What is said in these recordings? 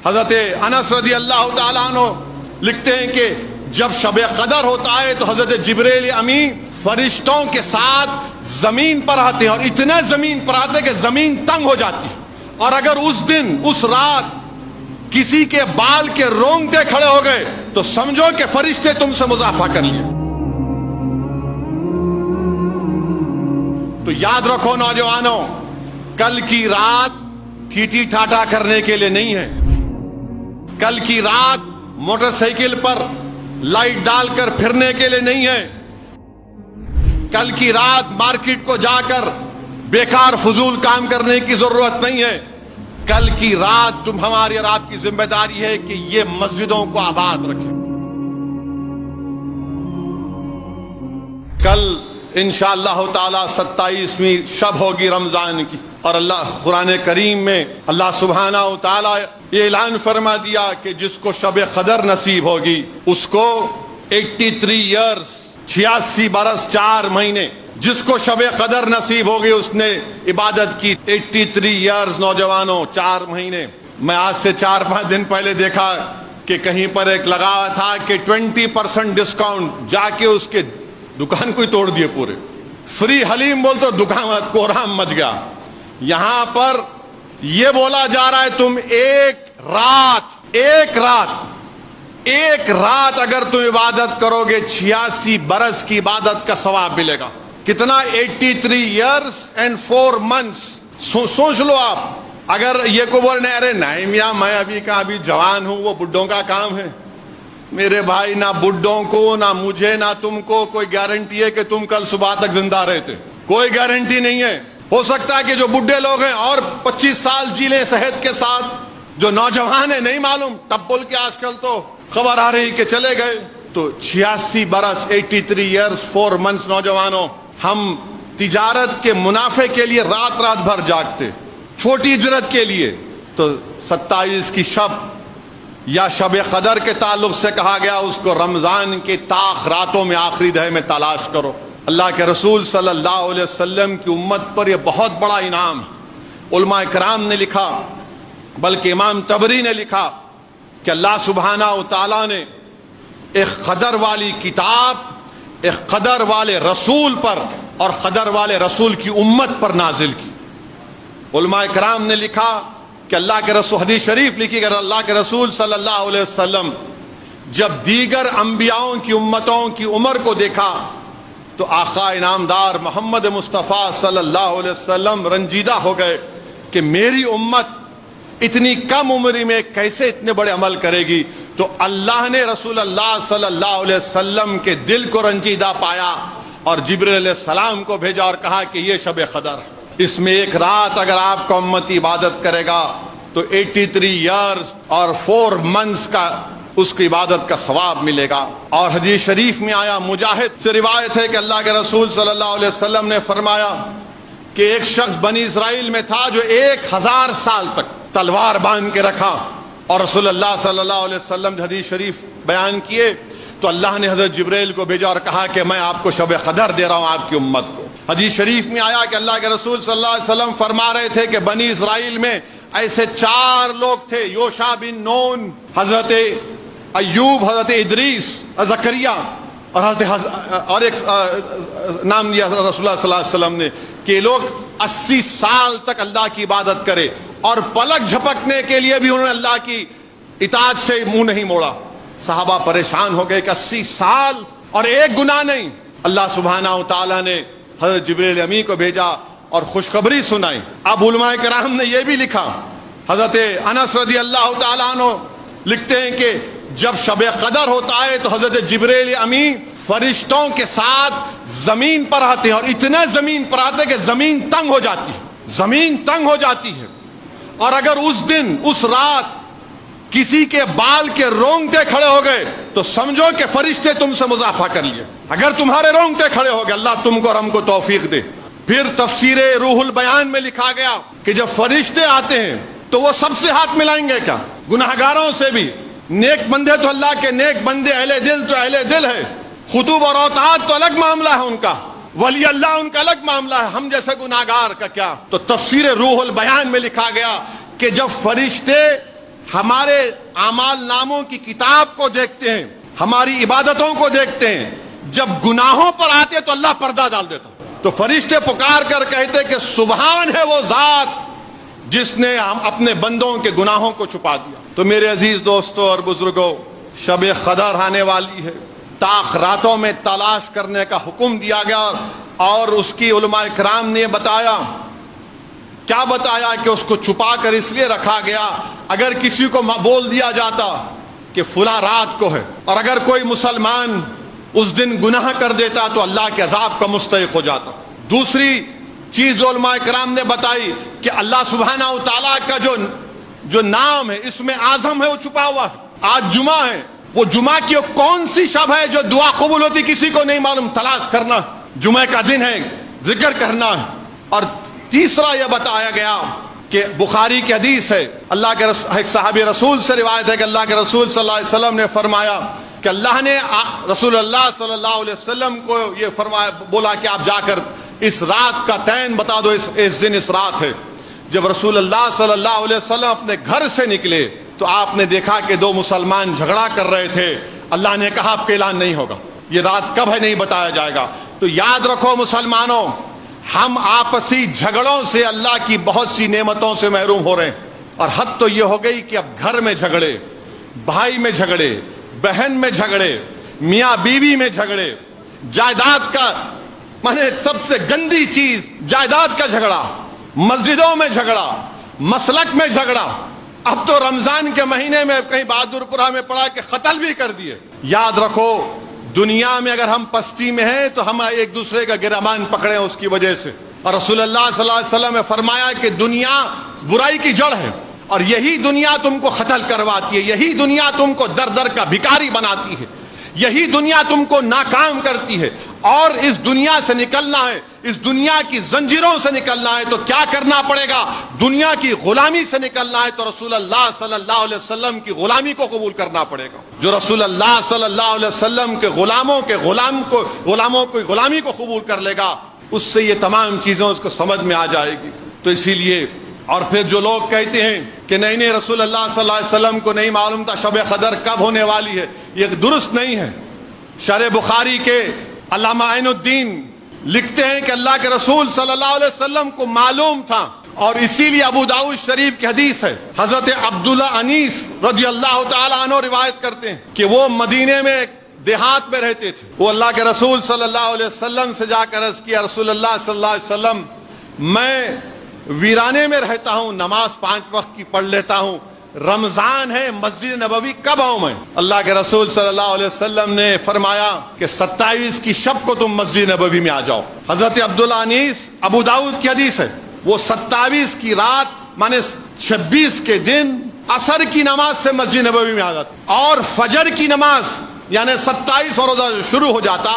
حضرت انس رضی اللہ تعالیٰ عنہ لکھتے ہیں کہ جب شب قدر ہوتا ہے تو حضرت جبریل امی فرشتوں کے ساتھ زمین پر آتے ہیں، اور اتنے زمین پر آتے ہیں کہ زمین تنگ ہو جاتی ہے، اور اگر اس دن اس رات کسی کے بال کے رونگٹے کھڑے ہو گئے تو سمجھو کہ فرشتے تم سے مضافہ کر لیے۔ تو یاد رکھو نوجوانوں، کل کی رات ٹھیٹھی ٹھاٹا کرنے کے لیے نہیں ہے، کل کی رات موٹر سائیکل پر لائٹ ڈال کر پھرنے کے لیے نہیں ہے، کل کی رات مارکیٹ کو جا کر بیکار فضول کام کرنے کی ضرورت نہیں ہے، کل کی رات ہماری اور آپ کی ذمہ داری ہے کہ یہ مسجدوں کو آباد رکھیں۔ کل انشاءاللہ تعالی 27ویں شب ہوگی رمضان کی، اور اللہ قرآن کریم میں اللہ سبحانہ و تعالی یہ اعلان فرما دیا کہ جس کو شب قدر نصیب ہوگی اس کو 83 ایئرز 86 برس 4 مہینے، جس کو شب قدر نصیب ہوگی اس نے عبادت کی 83 ایئرز نوجوانوں 4 مہینے۔ میں آج سے 4-5 دن پہلے دیکھا کہ کہیں پر ایک لگا ہوا تھا کہ 20% ڈسکاؤنٹ، جا کے اس کے دکان کو ہی توڑ دیے پورے، فری حلیم بول تو دکان کوہرام مچ گیا۔ یہاں پر یہ بولا جا رہا ہے تم ایک رات اگر تم عبادت کرو گے 86 برس کی عبادت کا ثواب ملے گا۔ کتنا؟ 83 ایئرز اینڈ 4 منتھس۔ سوچ لو آپ، اگر یہ کو بولنے ارے نہیں میاں میں ابھی جوان ہوں، وہ بڈھوں کا کام ہے۔ میرے بھائی، نہ بڈھوں کو، نہ مجھے، نہ تم کو کوئی گارنٹی ہے کہ تم کل صبح تک زندہ رہتے؟ کوئی گارنٹی نہیں ہے۔ ہو سکتا ہے کہ جو بڈھے لوگ ہیں اور 25 سال جی لیں صحت کے ساتھ، جو نوجوان ہیں نہیں معلوم، تب بول کے آج کل تو خبر آ رہی کہ چلے گئے۔ تو 86 برس 83 ایئرز 4 منتھس نوجوانوں، ہم تجارت کے منافع کے لیے رات بھر جاگتے، چھوٹی اجرت کے لیے۔ تو 27 کی شب یا شب قدر کے تعلق سے کہا گیا اس کو رمضان کے تاخ راتوں میں آخری دہے میں تلاش کرو۔ اللہ کے رسول صلی اللہ علیہ وسلم کی امت پر یہ بہت بڑا انعام ہے۔ علماء کرام نے لکھا، بلکہ امام طبری نے لکھا کہ اللہ سبحانہ و تعالیٰ نے ایک قدر والی کتاب ایک قدر والے رسول پر اور قدر والے رسول کی امت پر نازل کی۔ علماء کرام نے لکھا کہ اللہ کے رسول، حدیث شریف لکھی کہ اللہ کے رسول صلی اللہ علیہ وسلم جب دیگر انبیاؤں کی امتوں کی عمر کو دیکھا تو آقا انعامدار محمد مصطفیٰ صلی اللہ علیہ وسلم رنجیدہ ہو گئے کہ میری امت اتنی کم عمری میں کیسے اتنے بڑے عمل کرے گی۔ تو اللہ نے رسول اللہ صلی اللہ علیہ وسلم کے دل کو رنجیدہ پایا اور جبریل علیہ السلام کو بھیجا اور کہا کہ یہ شب قدر، اس میں ایک رات اگر آپ کا امتی عبادت کرے گا تو 83 ایئرز اور 4 منتھس کا اس کی عبادت کا ثواب ملے گا۔ اور حدیث شریف میں آیا، مجاہد سے روایت ہے کہ اللہ کے رسول صلی اللہ علیہ وسلم نے فرمایا کہ ایک شخص بنی اسرائیل میں تھا جو 1000 سال تک تلوار باندھ کے رکھا، اور رسول اللہ صلی اللہ علیہ وسلم حدیث شریف بیان کیے تو اللہ نے حضرت جبریل کو بھیجا اور کہا کہ میں آپ کو شب قدر دے رہا ہوں آپ کی امت کو۔ حدیث شریف میں آیا کہ اللہ کے رسول صلی اللہ علیہ وسلم فرما رہے تھے کہ بنی اسرائیل میں ایسے 4 لوگ تھے، یوشع بن نون، حضرت ایوب، حضرت ادریس، زکریا، اور ایک نام دیا رسول اللہ صلی اللہ علیہ وسلم نے کہ لوگ 80 سال تک اللہ کی عبادت کرے، اور پلک جھپکنے کے لیے بھی انہوں نے اللہ کی اطاعت سے منہ نہیں موڑا۔ صحابہ پریشان ہو گئے کہ 80 سال اور ایک گناہ نہیں۔ اللہ سبحانہ و تعالیٰ نے حضرت جبریل امی کو بھیجا اور خوشخبری سنائی۔ اب علماء کرام نے یہ بھی لکھا، حضرت انس رضی اللہ تعالیٰ عنہ لکھتے ہیں کہ جب شب قدر ہوتا ہے تو حضرت جبریل امی فرشتوں کے ساتھ زمین پر آتے ہیں، اور اتنے زمین پر آتے ہیں کہ زمین تنگ ہو جاتی ہے، زمین تنگ ہو جاتی ہے، اور اگر اس دن اس رات کسی کے بال کے رونگٹے کھڑے ہو گئے تو سمجھو کہ فرشتے تم سے مضافہ کر لیے۔ اگر تمہارے رونگٹے کھڑے ہو گئے، اللہ تم کو اور ہم کو توفیق دے۔ پھر تفسیر روح البیان میں لکھا گیا کہ جب فرشتے آتے ہیں تو وہ سب سے ہاتھ ملائیں گے، کیا گناہگاروں سے بھی؟ نیک بندے تو اللہ کے نیک بندے، اہل دل تو اہل دل ہے، خطوب اور اوتاد تو الگ معاملہ ہے ان کا، ولی اللہ ان کا الگ معاملہ ہے، ہم جیسے گناہگار کا کیا؟ تو تفسیر روح البیان میں لکھا گیا کہ جب فرشتے ہمارے اعمال ناموں کی کتاب کو دیکھتے ہیں، ہماری عبادتوں کو دیکھتے ہیں، جب گناہوں پر آتے تو اللہ پردہ ڈال دیتا، تو فرشتے پکار کر کہتے کہ سبحان ہے وہ ذات جس نے ہم اپنے بندوں کے گناہوں کو چھپا دیا۔ تو میرے عزیز دوستوں اور بزرگوں، شب قدر آنے والی ہے، تاخ راتوں میں تلاش کرنے کا حکم دیا گیا، اور اس کی علماء کرام نے بتایا، کیا بتایا کہ اس کو چھپا کر اس لیے رکھا گیا، اگر کسی کو بول دیا جاتا کہ فلاں رات کو ہے، اور اگر کوئی مسلمان اس دن گناہ کر دیتا تو اللہ کے عذاب کا مستحق ہو جاتا۔ دوسری چیز علماء کرام نے بتائی کہ اللہ سبحانہ و تعالیٰ کا جو نام ہے، اس میں اعظم ہے، وہ چھپا ہوا ہے۔ آج جمعہ ہے، وہ جمعہ کی کون سی شب ہے جو دعا قبول ہوتی کسی کو نہیں معلوم، تلاش کرنا، جمعہ کا دن ہے، ذکر کرنا ہے۔ اور تیسرا یہ بتایا گیا کہ بخاری کی حدیث ہے، اللہ کے ایک صحابی رسول سے روایت ہے کہ اللہ کے رسول صلی اللہ علیہ وسلم نے فرمایا کہ اللہ نے رسول اللہ صلی اللہ علیہ وسلم کو یہ فرمایا، بولا کہ آپ جا کر اس رات کا تعین بتا دو، اس دن اس رات ہے۔ جب رسول اللہ صلی اللہ علیہ وسلم اپنے گھر سے نکلے تو آپ نے دیکھا کہ دو مسلمان جھگڑا کر رہے تھے۔ اللہ نے کہا آپ کا اعلان نہیں ہوگا، یہ رات کب ہے نہیں بتایا جائے گا۔ تو یاد رکھو مسلمانوں، ہم آپسی جھگڑوں سے اللہ کی بہت سی نعمتوں سے محروم ہو رہے ہیں، اور حد تو یہ ہو گئی کہ اب گھر میں جھگڑے، بھائی میں جھگڑے، بہن میں جھگڑے، میاں بیوی میں جھگڑے، جائیداد کا، مانے سب سے گندی چیز جائیداد کا جھگڑا، مسجدوں میں جھگڑا، مسلک میں جھگڑا۔ اب تو رمضان کے مہینے میں کہیں بہادر پورہ میں پڑا کہ قتل بھی کر دیے۔ یاد رکھو، دنیا میں اگر ہم پستی میں ہیں تو ہم ایک دوسرے کا گرمان پکڑے ہیں اس کی وجہ سے، اور رسول اللہ صلی اللہ علیہ وسلم نے فرمایا کہ دنیا برائی کی جڑ ہے، اور یہی دنیا تم کو قتل کرواتی ہے، یہی دنیا تم کو در در کا بھکاری بناتی ہے، یہی دنیا تم کو ناکام کرتی ہے۔ اور اس دنیا سے نکلنا ہے، اس دنیا کی زنجیروں سے نکلنا ہے تو کیا کرنا پڑے گا؟ دنیا کی غلامی سے نکلنا ہے تو رسول اللہ صلی اللہ علیہ وسلم کی غلامی کو قبول کرنا پڑے گا۔ جو رسول اللہ صلی اللہ علیہ وسلم کے غلاموں کی غلامی کو قبول کر لے گا، اس سے یہ تمام چیزیں اس کو سمجھ میں آ جائے گی۔ تو اسی لیے، اور پھر جو لوگ کہتے ہیں کہ نہیں رسول اللہ صلی اللہ علیہ وسلم کو نہیں معلوم تھا شب قدر کب ہونے والی ہے، یہ درست نہیں ہے۔ شرح بخاری کے علامہ عین الدین لکھتے ہیں کہ اللہ کے رسول صلی اللہ علیہ وسلم کو معلوم تھا، اور اسی لیے ابو داؤد شریف کی حدیث ہے، حضرت عبداللہ انیس رضی اللہ تعالیٰ عنہ روایت کرتے ہیں کہ وہ مدینے میں دیہات میں رہتے تھے۔ وہ اللہ کے رسول صلی اللہ علیہ وسلم سے جا کر عرض کیا، رسول اللہ صلی اللہ علیہ وسلم، میں ویرانے میں رہتا ہوں، نماز 5 وقت کی پڑھ لیتا ہوں، رمضان ہے، مسجد نبوی کب آؤں میں؟ اللہ کے رسول صلی اللہ علیہ وسلم نے فرمایا کہ 27 کی شب کو تم مسجد نبوی میں آ جاؤ۔ حضرت عبداللہ انیس، ابو داؤد کی حدیث ہے، وہ 27 کی رات مانے 26 کے دن عصر کی نماز سے مسجد نبوی میں آ جاتے، اور فجر کی نماز یعنی 27 اور روزہ شروع ہو جاتا،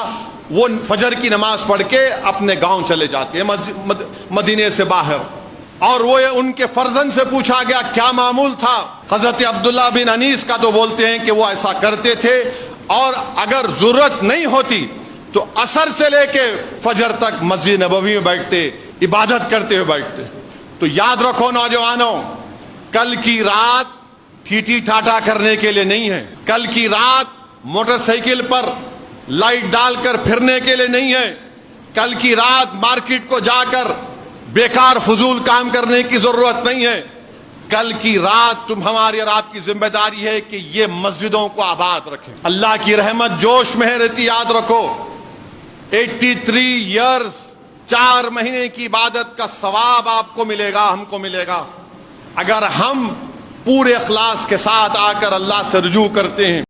وہ فجر کی نماز پڑھ کے اپنے گاؤں چلے جاتے ہیں مدینے سے باہر۔ اور وہ ان کے فرزند سے پوچھا گیا کیا معمول تھا؟ حضرت عبداللہ بن انیس کا تو بولتے ہیں کہ وہ ایسا کرتے تھے، اور اگر ضرورت نہیں ہوتی تو عصر سے لے کے فجر تک مسجد نبوی میں بیٹھتے، عبادت کرتے ہوئے بیٹھتے۔ تو یاد رکھو نوجوانوں، کل کی رات ٹھیٹھی ٹھاٹا کرنے کے لیے نہیں ہے، کل کی رات موٹر سائیکل پر لائٹ ڈال کر پھرنے کے لیے نہیں ہے، کل کی رات مارکیٹ کو جا کر بیکار فضول کام کرنے کی ضرورت نہیں ہے۔ کل کی رات ہماری اور آپ کی ذمہ داری ہے کہ یہ مسجدوں کو آباد رکھیں۔ اللہ کی رحمت جوش میں رہتی، یاد رکھو 83 ایئرز 4 مہینے کی عبادت کا ثواب آپ کو ملے گا، ہم کو ملے گا، اگر ہم پورے اخلاص کے ساتھ آ کر اللہ سے رجوع کرتے ہیں۔